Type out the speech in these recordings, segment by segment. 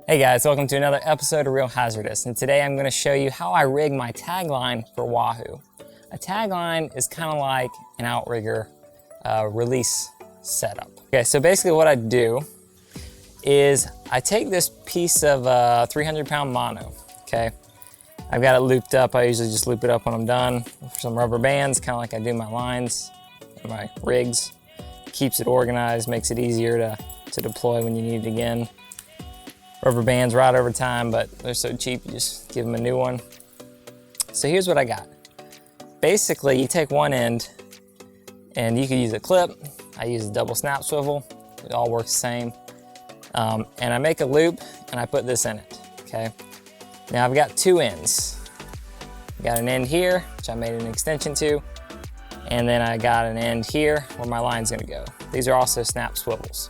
Hey guys, welcome to another episode of Real Hazardous, and today I'm going to show you how I rig my tagline for Wahoo. A tagline is kind of like an outrigger release setup. Okay, so basically what I do is I take this piece of 300-pound mono, okay? I've got it looped up. I usually just loop it up when I'm done with some rubber bands, kind of like I do my lines and my rigs. Keeps it organized, makes it easier to deploy when you need it again. Rubber bands rot over time, but they're so cheap, you just give them a new one. So here's what I got. Basically, you take one end, and you can use a clip. I use a double snap swivel. It all works the same. And I make a loop, and I put this in it, okay? Now I've got two ends. I got an end here, which I made an extension to, and then I got an end here where my line's gonna go. These are also snap swivels.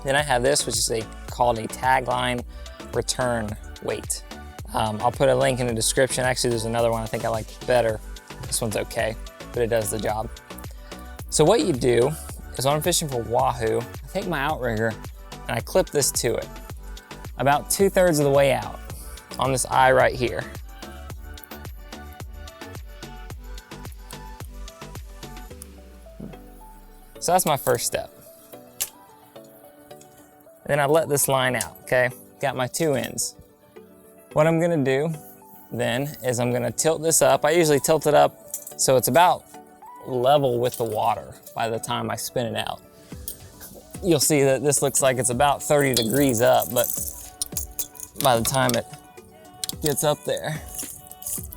Then I have this, which is called a tagline return weight. I'll put a link in the description. Actually, there's another one I think I like better. This one's okay, but it does the job. So what you do is when I'm fishing for Wahoo, I take my outrigger and I clip this to it, about 2/3 of the way out on this eye right here. So that's my first step. Then I let this line out, okay? Got my two ends. What I'm gonna do then is I'm gonna tilt this up. I usually tilt it up so it's about level with the water by the time I spin it out. You'll see that this looks like it's about 30 degrees up, but by the time it gets up there,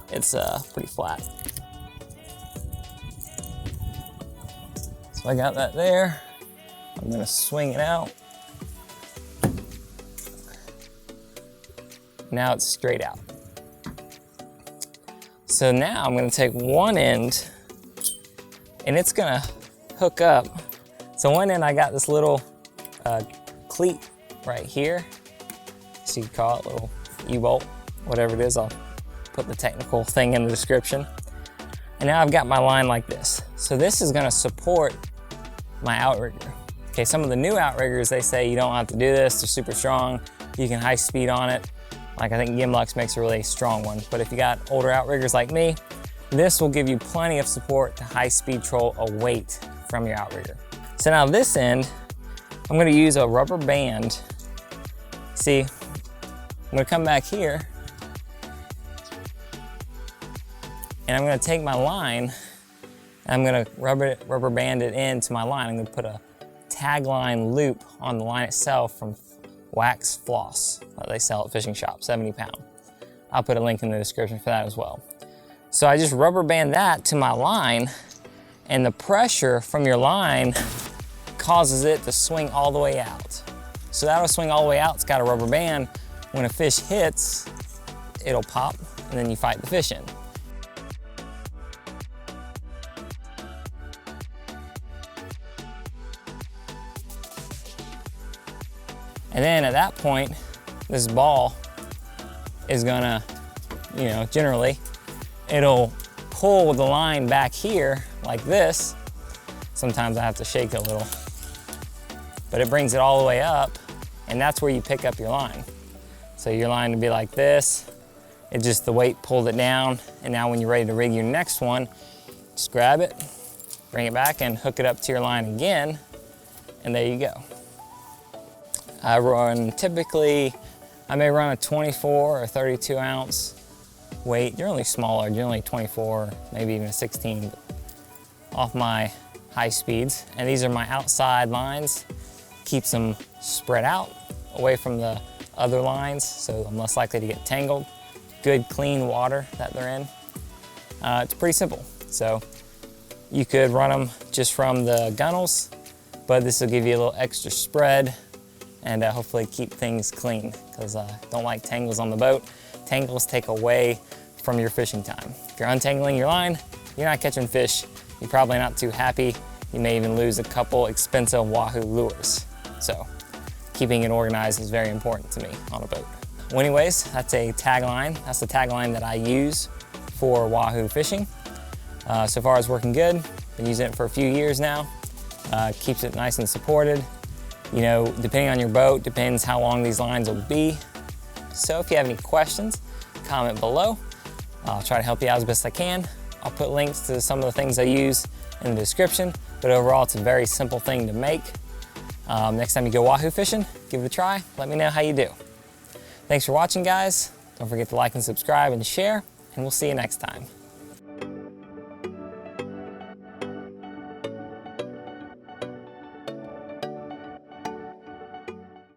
it's pretty flat. So I got that there. I'm gonna swing it out. Now it's straight out. So now I'm gonna take one end and it's gonna hook up. So one end I got this little cleat right here. So you could call it a little U-bolt, whatever it is. I'll put the technical thing in the description. And now I've got my line like this. So this is gonna support my outrigger. Okay, some of the new outriggers, they say you don't have to do this, they're super strong. You can high speed on it. Like I think Gimlux makes a really strong one. But if you got older outriggers like me, this will give you plenty of support to high speed troll a weight from your outrigger. So now this end, I'm gonna use a rubber band. See, I'm gonna come back here and I'm gonna take my line and I'm gonna rubber band it into my line. I'm gonna put a tagline loop on the line itself from wax floss that they sell at fishing shops, 70 pound. I'll put a link in the description for that as well. So I just rubber band that to my line, and the pressure from your line causes it to swing all the way out. So that'll swing all the way out. It's got a rubber band. When a fish hits, it'll pop, and then you fight the fish in. And then at that point, this ball is gonna, generally, it'll pull the line back here like this. Sometimes I have to shake it a little, but it brings it all the way up, and that's where you pick up your line. So your line would be like this. It just, the weight pulled it down, and now when you're ready to rig your next one, just grab it, bring it back, and hook it up to your line again, and there you go. I run typically, I may run a 24 or 32 ounce weight, generally smaller, generally 24, maybe even a 16 off my high speeds. And these are my outside lines, keeps them spread out away from the other lines, so I'm less likely to get tangled. Good clean water that they're in. It's pretty simple. So you could run them just from the gunnels, but this will give you a little extra spread and hopefully keep things clean, because I don't like tangles on the boat. Tangles take away from your fishing time. If you're untangling your line, you're not catching fish. You're probably not too happy. You may even lose a couple expensive Wahoo lures. So keeping it organized is very important to me on a boat. Well, anyways, that's a tagline. That's the tagline that I use for Wahoo fishing. So far it's working good. Been using it for a few years now. Keeps it nice and supported. You know, depending on your boat, depends how long these lines will be. So if you have any questions, comment below. I'll try to help you out as best I can. I'll put links to some of the things I use in the description, but overall it's a very simple thing to make. Next time you go wahoo fishing, give it a try. Let me know how you do. Thanks for watching, guys. Don't forget to like and subscribe and share, and we'll see you next time.